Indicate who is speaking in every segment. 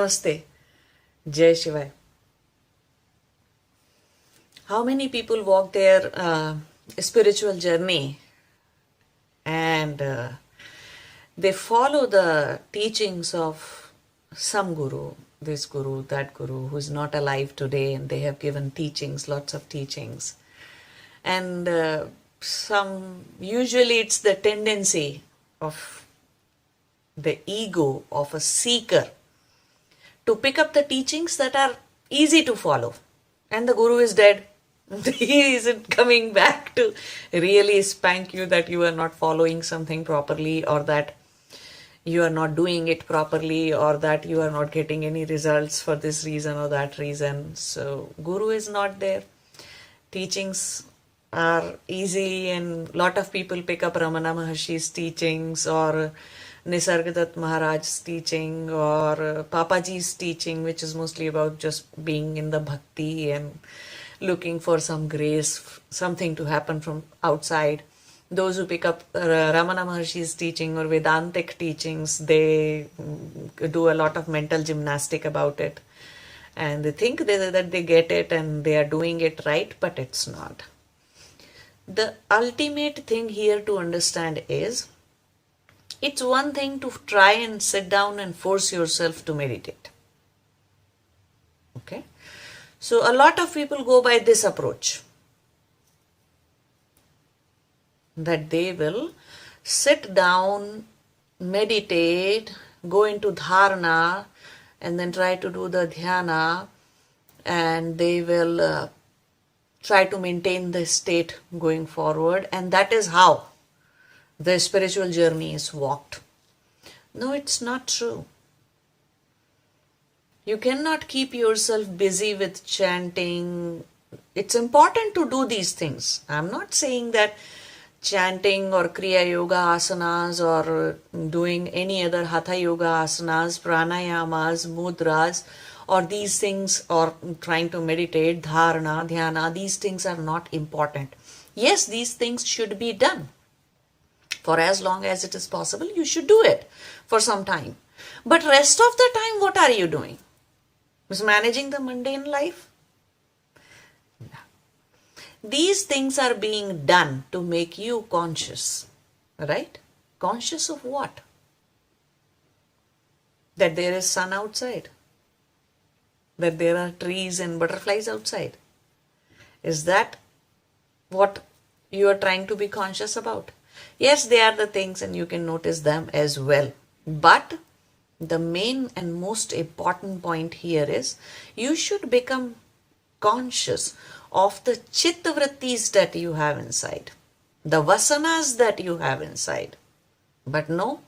Speaker 1: Namaste. Jai Shiva. How many people walk their spiritual journey and they follow the teachings of some guru, this guru, that guru, who is not alive today, and they have given teachings, lots of teachings. And usually it's the tendency of the ego of a seeker to pick up the teachings that are easy to follow. And the guru is dead. He isn't coming back to really spank you that you are not following something properly, or that you are not doing it properly, or that you are not getting any results for this reason or that reason. So guru is not there. Teachings are easy, and lot of people pick up Ramana Maharshi's teachings, or Nisargadatta Maharaj's teaching, or Papaji's teaching, which is mostly about just being in the bhakti and looking for some grace, something to happen from outside. Those who pick up Ramana Maharshi's teaching or Vedantic teachings, they do a lot of mental gymnastic about it. And they think that they get it and they are doing it right, but it's not. The ultimate thing here to understand is, it's one thing to try and sit down and force yourself to meditate. Okay? So a lot of people go by this approach, that they will sit down, meditate, go into dharana, and then try to do the dhyana, and they will try to maintain the state going forward, and that is how the spiritual journey is walked. No, it's not true. You cannot keep yourself busy with chanting. It's important to do these things. I'm not saying that chanting or Kriya Yoga asanas or doing any other Hatha Yoga asanas, pranayamas, mudras, or these things, or trying to meditate, dharana, dhyana, these things are not important. Yes, these things should be done. For as long as it is possible, you should do it for some time. But rest of the time, what are you doing? Is managing the mundane life? No. These things are being done to make you conscious, right? Conscious of what? That there is sun outside. That there are trees and butterflies outside. Is that what you are trying to be conscious about? Yes, they are the things and you can notice them as well. But the main and most important point here is, you should become conscious of the Chitta-Vrittis that you have inside, the Vasanas that you have inside. But no,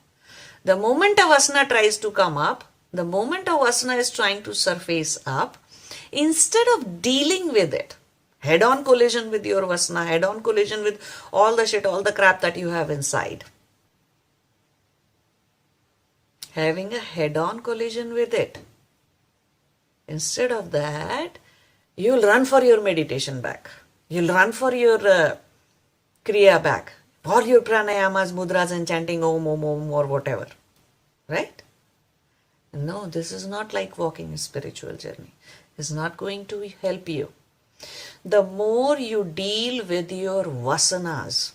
Speaker 1: the moment a Vasana tries to come up, the moment a Vasana is trying to surface up, instead of dealing with it, head-on collision with your Vasana, head-on collision with all the shit, all the crap that you have inside, having a head-on collision with it, instead of that, you'll run for your meditation back. You'll run for your Kriya back, or your pranayamas, mudras, and chanting Om, Om, Om, or whatever. Right? No, this is not like walking a spiritual journey. It's not going to help you. The more you deal with your vasanas,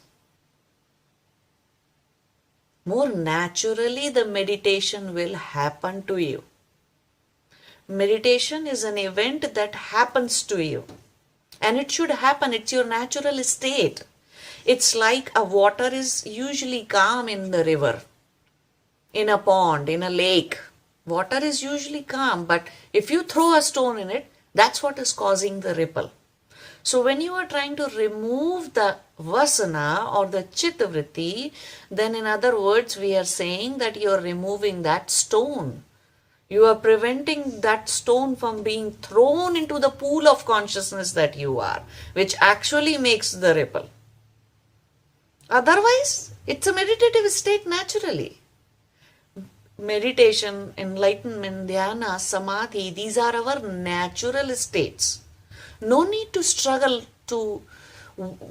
Speaker 1: more naturally the meditation will happen to you. Meditation is an event that happens to you. And it should happen. It's your natural state. It's like a water is usually calm in the river, in a pond, in a lake. Water is usually calm, but if you throw a stone in it, that's what is causing the ripple. So when you are trying to remove the vasana or the Chitta-Vritti, then in other words, we are saying that you are removing that stone. You are preventing that stone from being thrown into the pool of consciousness that you are, which actually makes the ripple. Otherwise, it's a meditative state naturally. Meditation, enlightenment, dhyana, samadhi, these are our natural states. No need to struggle to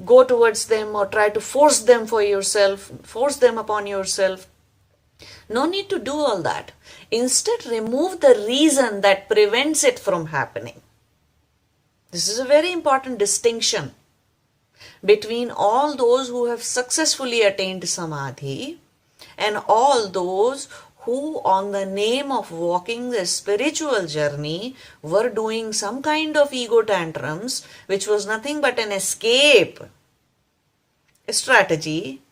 Speaker 1: go towards them or try to force them for yourself, force them upon yourself. No need to do all that. Instead, remove the reason that prevents it from happening. This is a very important distinction between all those who have successfully attained samadhi and all those who, on the name of walking the spiritual journey, were doing some kind of ego tantrums, which was nothing but an escape, a strategy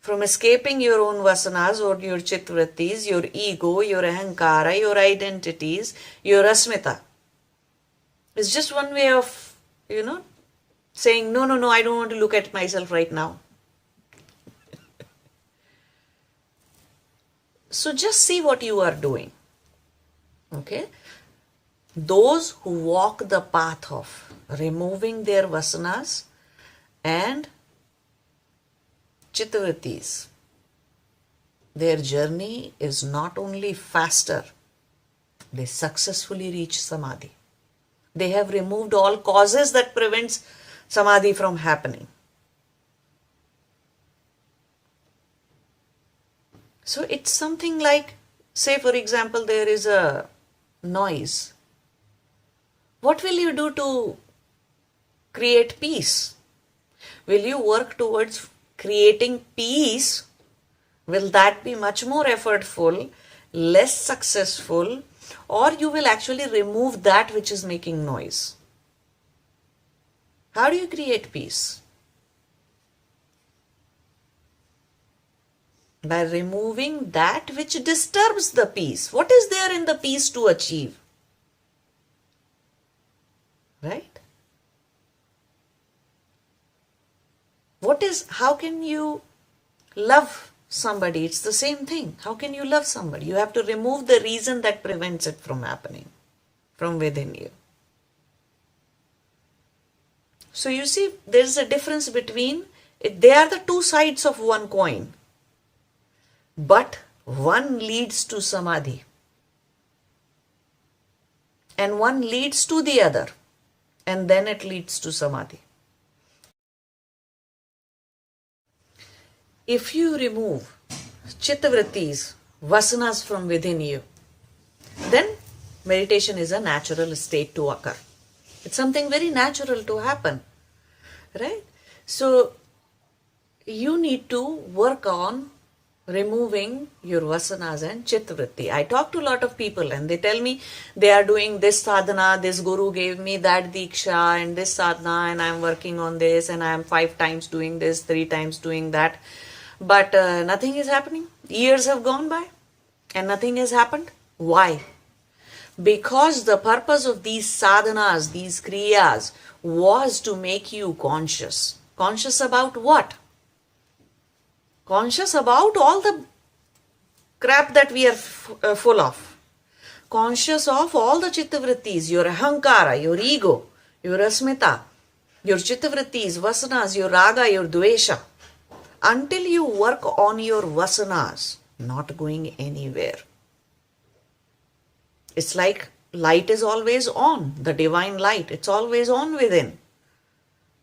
Speaker 1: from escaping your own vasanas or your chitta-vrittis, your ego, your ahankara, your identities, your asmita. It's just one way of, saying, no, I don't want to look at myself right now. So just see what you are doing. Okay? Those who walk the path of removing their vasanas and Chitta-Vrittis, their journey is not only faster, they successfully reach samadhi. They have removed all causes that prevents samadhi from happening. So it's something like, say for example, there is a noise. What will you do to create peace? Will you work towards creating peace? Will that be much more effortful, less successful, or you will actually remove that which is making noise? How do you create peace? By removing that which disturbs the peace. What is there in the peace to achieve? Right? How can you love somebody? It's the same thing. How can you love somebody? You have to remove the reason that prevents it from happening from within you. So you see, there's a difference between, they are the two sides of one coin. But one leads to samadhi and one leads to the other, and then it leads to samadhi. If you remove Chitta-Vrittis, Vasanas from within you, then meditation is a natural state to occur. It's something very natural to happen, right? So you need to work on removing your vasanas and Chitta-Vritti. I talk to a lot of people and they tell me they are doing this sadhana, this guru gave me that Deeksha and this sadhana and I am working on this and I am 5 times doing this, 3 times doing that. But nothing is happening. Years have gone by and nothing has happened. Why? Because the purpose of these sadhanas, these kriyas, was to make you conscious. Conscious about what? Conscious about all the crap that we are full of. Conscious of all the Chitta-Vrittis, your ahankara, your ego, your asmita, your Chitta-Vrittis, vasanas, your raga, your dvesha. Until you work on your vasanas, not going anywhere. It's like light is always on, the divine light, it's always on within.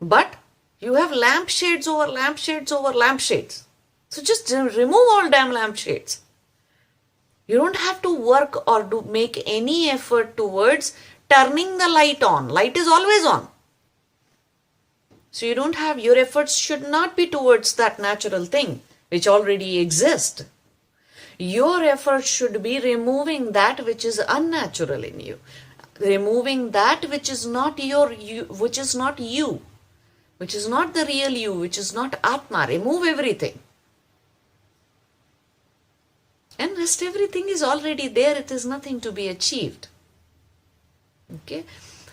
Speaker 1: But you have lampshades over lampshades over lampshades. So just remove all damn lampshades. You don't have to work or make any effort towards turning the light on. Light is always on. So you don't have, your efforts should not be towards that natural thing which already exists. Your effort should be removing that which is unnatural in you. Removing that which is not which is not you, which is not the real you, which is not Atma. Remove everything. And rest everything is already there. It is nothing to be achieved. Okay.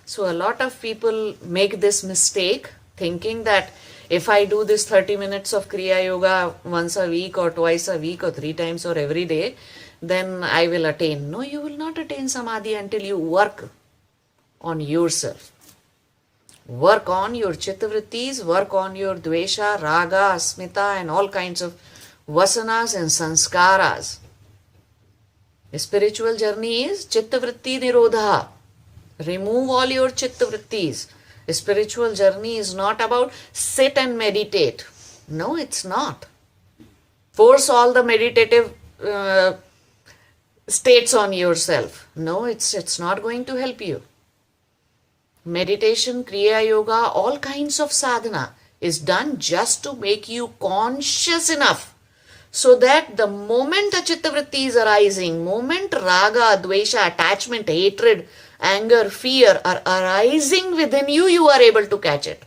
Speaker 1: So a lot of people make this mistake thinking that if I do this 30 minutes of Kriya Yoga once a week or twice a week or 3 times or every day, then I will attain. No, you will not attain Samadhi until you work on yourself. Work on your Chitta-Vrittis, work on your Dvesha, Raga, Asmita and all kinds of Vasanas and Sanskaras. A spiritual journey is Chitta-Vritti Nirodha. Remove all your Chitta-Vrittis. A spiritual journey is not about sit and meditate. No, it's not. Force all the meditative states on yourself. No, it's not going to help you. Meditation, Kriya Yoga, all kinds of sadhana is done just to make you conscious enough so that the moment the Chitta-Vritti is arising, moment raga, dvesha, attachment, hatred, anger, fear are arising within you, you are able to catch it.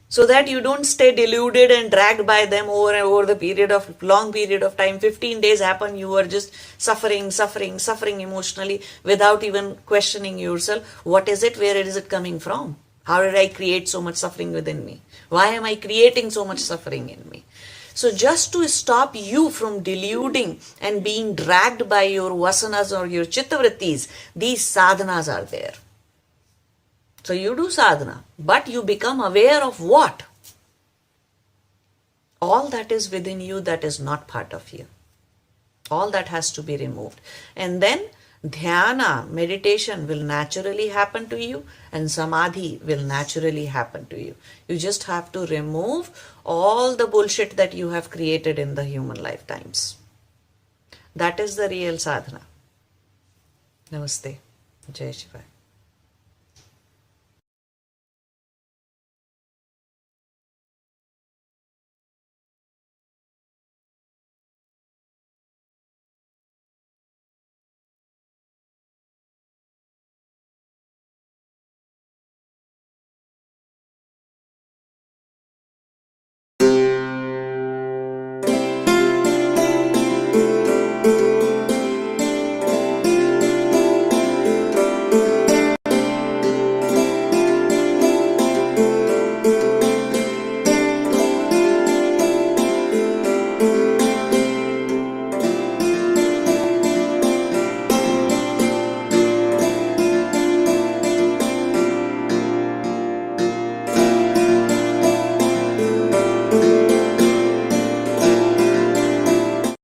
Speaker 1: So that you don't stay deluded and dragged by them over the long period of time. 15 days happen, you are just suffering emotionally without even questioning yourself. What is it? Where is it coming from? How did I create so much suffering within me? Why am I creating so much suffering in me? So just to stop you from deluding and being dragged by your vasanas or your chitta-vrittis, these sadhanas are there. So you do sadhana, but you become aware of what? All that is within you that is not part of you. All that has to be removed. And then Dhyana, meditation will naturally happen to you, and Samadhi will naturally happen to you. You just have to remove all the bullshit that you have created in the human lifetimes. That is the real sadhana. Namaste. Jai Shiva.